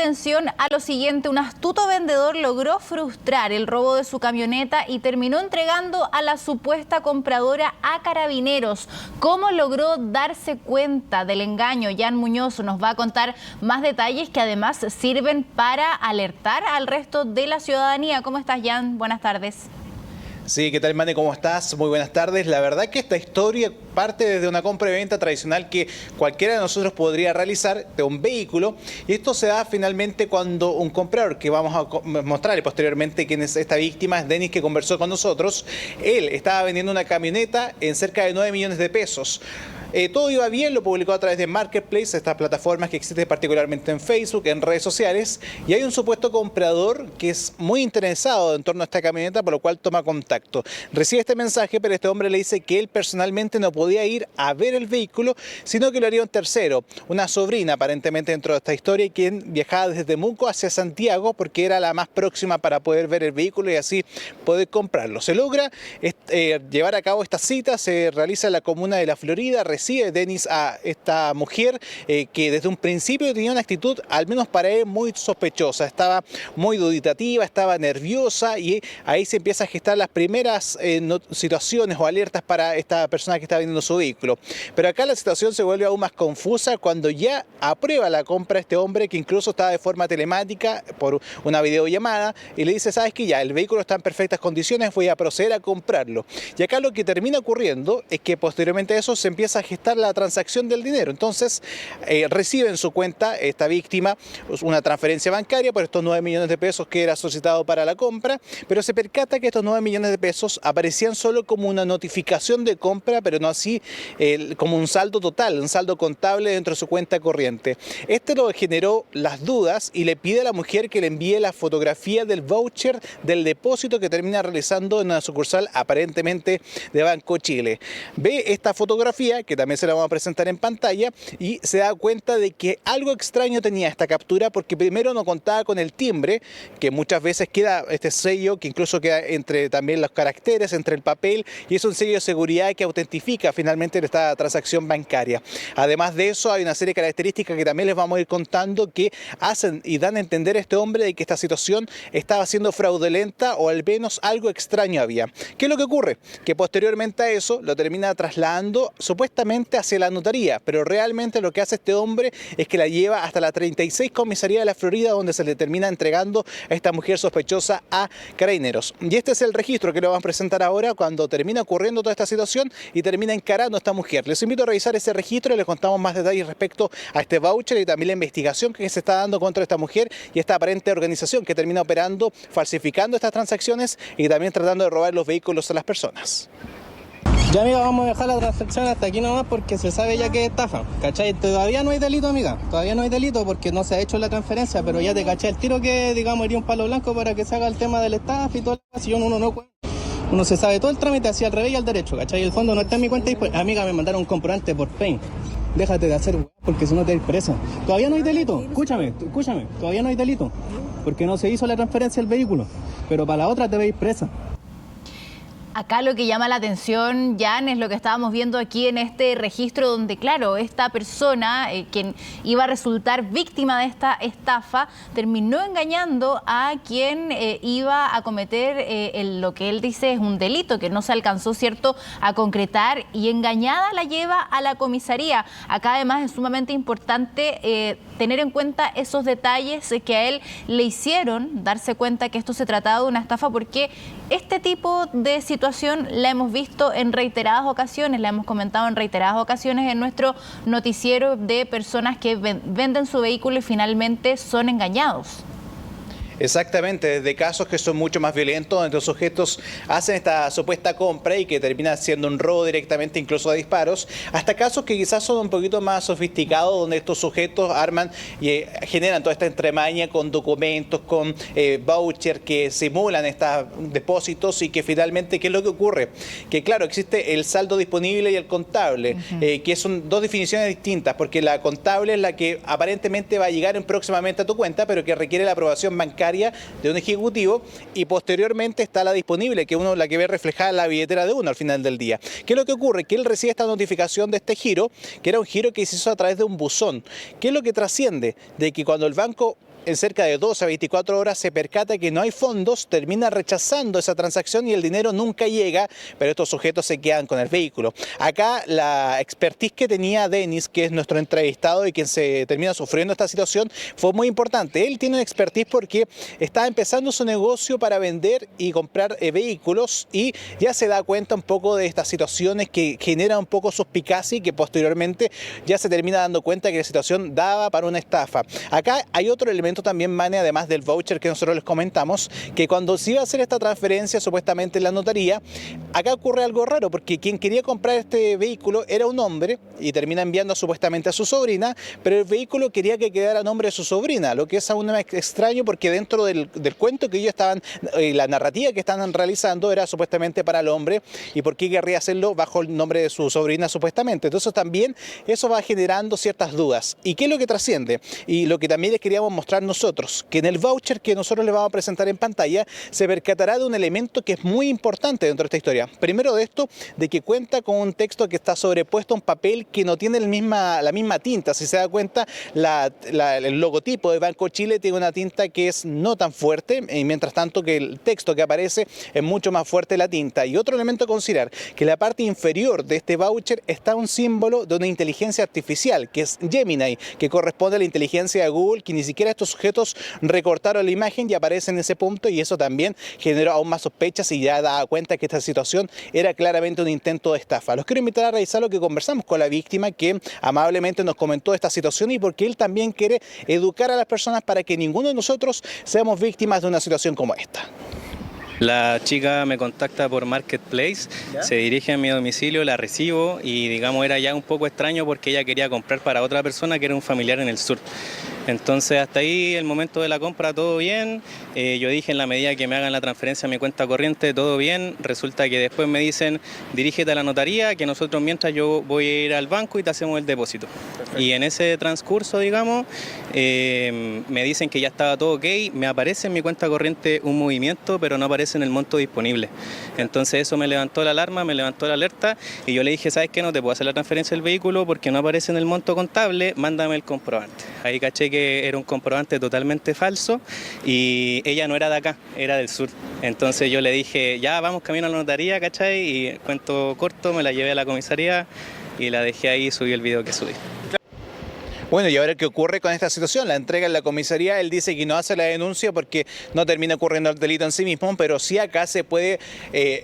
atención a lo siguiente. Un astuto vendedor logró frustrar el robo de su camioneta y terminó entregando a la supuesta compradora a Carabineros. ¿Cómo logró darse cuenta del engaño? Jan Muñoz nos va a contar más detalles que además sirven para alertar al resto de la ciudadanía. ¿Cómo estás, Jan? Buenas tardes. Sí, ¿qué tal, Mane? ¿Cómo estás? Muy buenas tardes. La verdad que esta historia parte desde una compra y venta tradicional que cualquiera de nosotros podría realizar de un vehículo, y esto se da finalmente cuando un comprador, que vamos a mostrarle posteriormente quién es esta víctima, es Denis, que conversó con nosotros. Él estaba vendiendo una camioneta en cerca de 9 millones de pesos. Todo iba bien, lo publicó a través de Marketplace, estas plataformas que existen particularmente en Facebook, en redes sociales, y hay un supuesto comprador que es muy interesado en torno a esta camioneta, por lo cual toma contacto. Recibe este mensaje, pero este hombre le dice que él personalmente no podía ir a ver el vehículo, sino que lo haría un tercero, una sobrina aparentemente dentro de esta historia, quien viajaba desde Temuco hacia Santiago porque era la más próxima para poder ver el vehículo y así poder comprarlo. Se logra llevar a cabo esta cita, se realiza en la comuna de La Florida. Recibe Denis a esta mujer que desde un principio tenía una actitud, al menos para él, muy sospechosa. Estaba muy duditativa, estaba nerviosa, y ahí se empieza a gestar las primeras situaciones o alertas para esta persona que está vendiendo su vehículo. Pero acá la situación se vuelve aún más confusa cuando ya aprueba la compra este hombre, que incluso estaba de forma telemática por una videollamada, y le dice: sabes que ya el vehículo está en perfectas condiciones, voy a proceder a comprarlo. Y acá lo que termina ocurriendo es que posteriormente a eso se empieza a gestar la transacción del dinero. Entonces recibe en su cuenta esta víctima una transferencia bancaria por estos 9 millones de pesos que era solicitado para la compra, pero se percata que estos 9 millones de pesos aparecían solo como una notificación de compra, pero no así como un saldo total, un saldo contable dentro de su cuenta corriente. Este lo generó las dudas y le pide a la mujer que le envíe la fotografía del voucher del depósito que termina realizando en una sucursal aparentemente de Banco Chile. Ve esta fotografía, que también se la vamos a presentar en pantalla, y se da cuenta de que algo extraño tenía esta captura, porque primero no contaba con el timbre, que muchas veces queda este sello, que incluso queda entre también los caracteres, entre el papel, y es un sello de seguridad que autentifica finalmente esta transacción bancaria. Además de eso, hay una serie de características que también les vamos a ir contando que hacen y dan a entender a este hombre de que esta situación estaba siendo fraudulenta, o al menos algo extraño había. ¿Qué es lo que ocurre? Que posteriormente a eso lo termina trasladando supuestamente hacia la notaría, pero realmente lo que hace este hombre es que la lleva hasta la 36 Comisaría de La Florida, donde se le termina entregando a esta mujer sospechosa a Carabineros. Y este es el registro que le vamos a presentar ahora cuando termina ocurriendo toda esta situación y termina encarando a esta mujer. Les invito a revisar ese registro y les contamos más detalles respecto a este voucher y también la investigación que se está dando contra esta mujer y esta aparente organización que termina operando, falsificando estas transacciones y también tratando de robar los vehículos a las personas. Ya, amiga, vamos a dejar la transacción hasta aquí nomás porque se sabe ya que es estafa, ¿cachai? Todavía no hay delito, amiga, todavía no hay delito porque no se ha hecho la transferencia, pero ya te caché el tiro que, digamos, iría un palo blanco para que se haga el tema del estafa y todo. Si uno se sabe todo el trámite hacia el revés y al derecho, ¿cachai? El fondo no está en mi cuenta y pues, amiga, me mandaron un comprobante por Pain. Déjate de hacer porque si no te vas presa. Todavía no hay delito, escúchame, todavía no hay delito porque no se hizo la transferencia del vehículo, pero para la otra te veis presa. Acá lo que llama la atención, Jan, es lo que estábamos viendo aquí en este registro donde, claro, esta persona, quien iba a resultar víctima de esta estafa, terminó engañando a quien iba a cometer lo que él dice es un delito, que no se alcanzó, ¿cierto?, a concretar, y engañada la lleva a la comisaría. Acá además es sumamente importante tener en cuenta esos detalles que a él le hicieron darse cuenta que esto se trataba de una estafa, porque este tipo de situación la hemos visto en reiteradas ocasiones, la hemos comentado en reiteradas ocasiones en nuestro noticiero, de personas que venden su vehículo y finalmente son engañados. Exactamente, desde casos que son mucho más violentos, donde los sujetos hacen esta supuesta compra y que termina siendo un robo directamente, incluso a disparos, hasta casos que quizás son un poquito más sofisticados, donde estos sujetos arman y generan toda esta entremaña con documentos, con vouchers que simulan estos depósitos, y que finalmente, ¿qué es lo que ocurre? Que claro, existe el saldo disponible y el contable, que son dos definiciones distintas, porque la contable es la que aparentemente va a llegar próximamente a tu cuenta, pero que requiere la aprobación bancaria de un ejecutivo, y posteriormente está la disponible, que uno la que ve reflejada en la billetera de uno al final del día. ¿Qué es lo que ocurre? Que él recibe esta notificación de este giro, que era un giro que se hizo a través de un buzón. ¿Qué es lo que trasciende? De que cuando el banco en cerca de 12 a 24 horas se percata que no hay fondos, termina rechazando esa transacción y el dinero nunca llega, pero estos sujetos se quedan con el vehículo. Acá la expertise que tenía Denis, que es nuestro entrevistado y quien se termina sufriendo esta situación, fue muy importante. Él tiene una expertise porque está empezando su negocio para vender y comprar vehículos y ya se da cuenta un poco de estas situaciones que generan un poco suspicacia y que posteriormente ya se termina dando cuenta que la situación daba para una estafa. Acá hay otro elemento también, Mane, además del voucher que nosotros les comentamos, que cuando se iba a hacer esta transferencia supuestamente en la notaría, acá ocurre algo raro porque quien quería comprar este vehículo era un hombre y termina enviando supuestamente a su sobrina, pero el vehículo quería que quedara a nombre de su sobrina, lo que es aún más extraño porque dentro del cuento que ellos estaban, la narrativa que estaban realizando era supuestamente para el hombre y por qué querría hacerlo bajo el nombre de su sobrina supuestamente. Entonces también eso va generando ciertas dudas. ¿Y qué es lo que trasciende? Y lo que también les queríamos mostrar nosotros, que en el voucher que nosotros les vamos a presentar en pantalla se percatará de un elemento que es muy importante dentro de esta historia. Primero de esto, de que cuenta con un texto que está sobrepuesto a un papel que no tiene la misma tinta. Si se da cuenta, el logotipo de Banco Chile tiene una tinta que es no tan fuerte, y mientras tanto que el texto que aparece es mucho más fuerte la tinta. Y otro elemento a considerar, que en la parte inferior de este voucher está un símbolo de una inteligencia artificial, que es Gemini, que corresponde a la inteligencia de Google, que ni siquiera estos sujetos recortaron la imagen y aparece en ese punto, y eso también generó aún más sospechas y ya daba cuenta que esta situación era claramente un intento de estafa. Los quiero invitar a revisar lo que conversamos con la víctima, que amablemente nos comentó esta situación y porque él también quiere educar a las personas para que ninguno de nosotros seamos víctimas de una situación como esta. La chica me contacta por Marketplace, ¿ya? Se dirige a mi domicilio, la recibo y digamos era ya un poco extraño porque ella quería comprar para otra persona que era un familiar en el sur. Entonces hasta ahí el momento de la compra todo bien, yo dije en la medida que me hagan la transferencia a mi cuenta corriente todo bien, resulta que después me dicen dirígete a la notaría que nosotros mientras yo voy a ir al banco y te hacemos el depósito. Perfecto. Y en ese transcurso digamos me dicen que ya estaba todo ok, me aparece en mi cuenta corriente un movimiento pero no aparece en el monto disponible. Entonces eso me levantó la alarma, me levantó la alerta y yo le dije, ¿sabes qué? No te puedo hacer la transferencia del vehículo porque no aparece en el monto contable, mándame el comprobante. Ahí caché que era un comprobante totalmente falso y ella no era de acá, era del sur. Entonces yo le dije, ya vamos camino a la notaría, ¿cachai? Y cuento corto, me la llevé a la comisaría y la dejé ahí y subí el video que subí. Bueno, y ahora, ¿qué ocurre con esta situación? La entrega en la comisaría, él dice que no hace la denuncia porque no termina ocurriendo el delito en sí mismo, pero sí acá se puede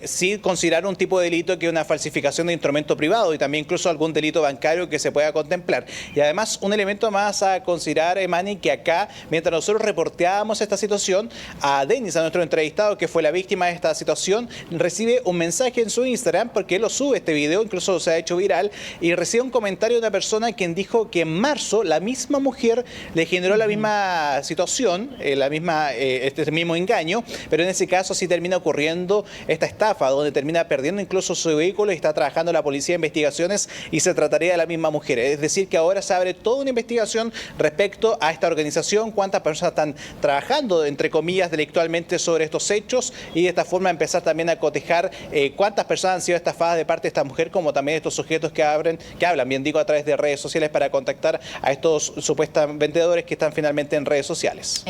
sí considerar un tipo de delito que es una falsificación de instrumento privado y también incluso algún delito bancario que se pueda contemplar. Y además, un elemento más a considerar, Manny, que acá, mientras nosotros reporteábamos esta situación, a Denis, a nuestro entrevistado, que fue la víctima de esta situación, recibe un mensaje en su Instagram, porque él lo sube este video, incluso se ha hecho viral, y recibe un comentario de una persona quien dijo que en marzo la misma mujer le generó la misma situación, este mismo engaño, pero en ese caso sí termina ocurriendo esta estafa, donde termina perdiendo incluso su vehículo y está trabajando la policía de investigaciones y se trataría de la misma mujer. Es decir, que ahora se abre toda una investigación respecto a esta organización, cuántas personas están trabajando, entre comillas, delictualmente sobre estos hechos y de esta forma empezar también a cotejar cuántas personas han sido estafadas de parte de esta mujer, como también estos sujetos que hablan, bien digo, a través de redes sociales para contactar a estos supuestos vendedores que están finalmente en redes sociales.